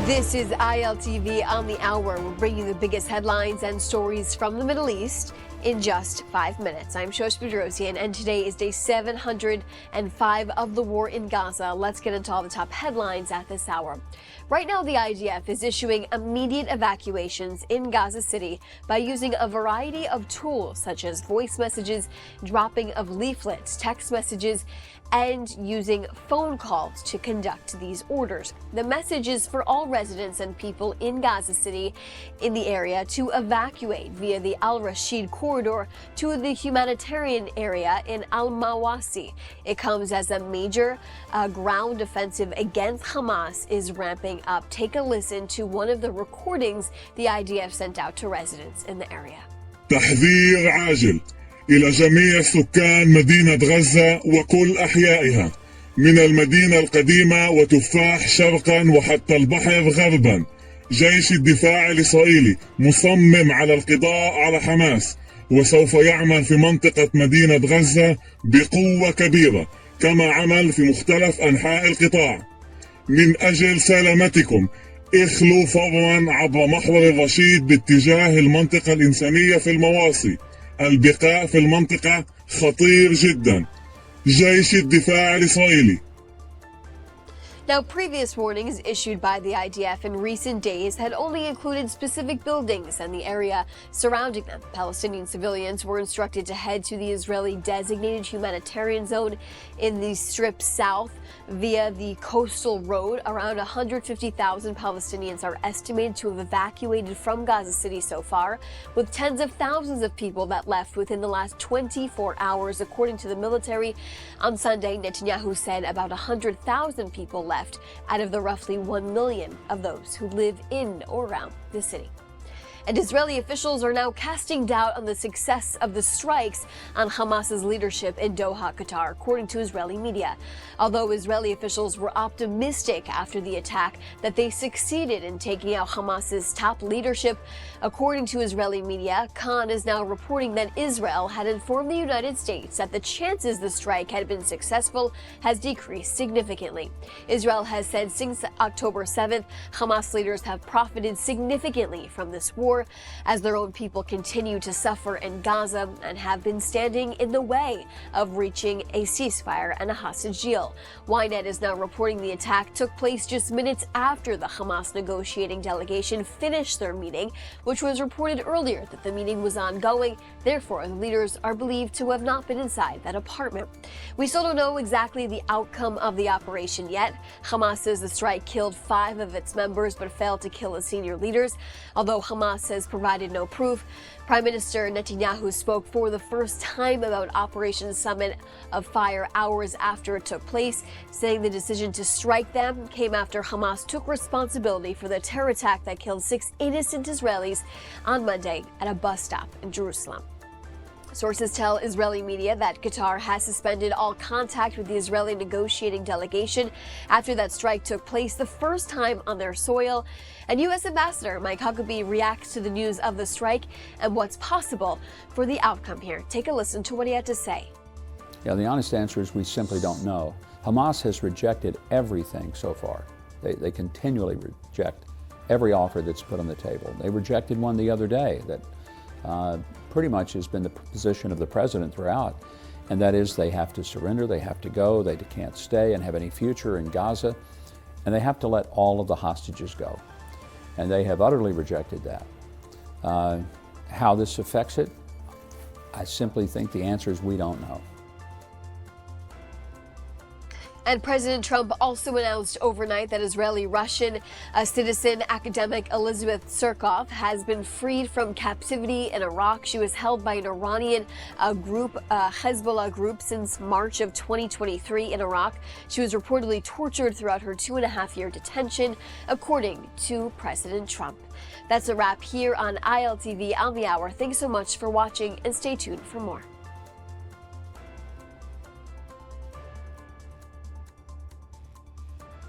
This is ILTV on the hour. We're bringing you the biggest headlines and stories from the Middle East in just 5 minutes. I'm Shosh Bedrosian, and today is day 705 of the war in Gaza. Let's get into all the top headlines at this hour. Right now, the IDF is issuing immediate evacuations in Gaza City by using a variety of tools such as voice messages, dropping of leaflets, text messages, and using phone calls to conduct these orders. The message is for all residents and people in Gaza City in the area to evacuate via the Al-Rashid corridor to the humanitarian area in Al-Mawasi. It comes as a major ground offensive against Hamas is ramping up. Take a listen to one of the recordings the IDF sent out to residents in the area. تحذير عاجل إلى جميع سكان مدينة غزة وكل أحيائها من المدينة القديمة وتفاح شرقا وحتى البحر غربا. جيش الدفاع الإسرائيلي مصمم على القضاء على حماس وسوف يعمل في منطقة مدينة غزة بقوة كبيرة كما عمل في مختلف أنحاء القطاع. من أجل سلامتكم اخلوا فورا عبر محور الرشيد باتجاه المنطقة الإنسانية في المواصي. البقاء في المنطقة خطير جدا. جيش الدفاع الإسرائيلي. Now, previous warnings issued by the IDF in recent days had only included specific buildings and the area surrounding them. Palestinian civilians were instructed to head to the Israeli designated humanitarian zone in the Strip South via the coastal road. Around 150,000 Palestinians are estimated to have evacuated from Gaza City so far, with tens of thousands of people that left within the last 24 hours, according to the military. On Sunday, Netanyahu said about 100,000 people left out of the roughly 1 million of those who live in or around the city. And Israeli officials are now casting doubt on the success of the strikes on Hamas's leadership in Doha, Qatar, according to Israeli media. Although Israeli officials were optimistic after the attack that they succeeded in taking out Hamas's top leadership, according to Israeli media, Khan is now reporting that Israel had informed the United States that the chances the strike had been successful has decreased significantly. Israel has said since October 7th, Hamas leaders have profited significantly from this war, as their own people continue to suffer in Gaza and have been standing in the way of reaching a ceasefire and a hostage deal. Ynet is now reporting the attack took place just minutes after the Hamas negotiating delegation finished their meeting, which was reported earlier that the meeting was ongoing. Therefore, the leaders are believed to have not been inside that apartment. We still don't know exactly the outcome of the operation yet. Hamas says the strike killed 5 of its members but failed to kill its senior leaders. Although Hamas has provided no proof, Prime Minister Netanyahu spoke for the first time about Operation Summit of Fire hours after it took place, saying the decision to strike them came after Hamas took responsibility for the terror attack that killed 6 innocent Israelis on Monday at a bus stop in Jerusalem. Sources tell Israeli media that Qatar has suspended all contact with the Israeli negotiating delegation after that strike took place the first time on their soil. And U.S. Ambassador Mike Huckabee reacts to the news of the strike and what's possible for the outcome here. Take a listen to what he had to say. Yeah, the honest answer is we simply don't know. Hamas has rejected everything so far. They continually reject every offer that's put on the table. They rejected one the other day that pretty much has been the position of the president throughout, and that is they have to surrender, they have to go, they can't stay and have any future in Gaza, and they have to let all of the hostages go. And they have utterly rejected that. How this affects it, I simply think the answer is we don't know. And President Trump also announced overnight that Israeli-Russian citizen academic Elizabeth Surkov has been freed from captivity in Iraq. She was held by an Iranian group, Hezbollah group, since March of 2023 in Iraq. She was reportedly tortured throughout her 2.5-year detention, according to President Trump. That's a wrap here on ILTV on the Hour. Thanks so much for watching, and stay tuned for more.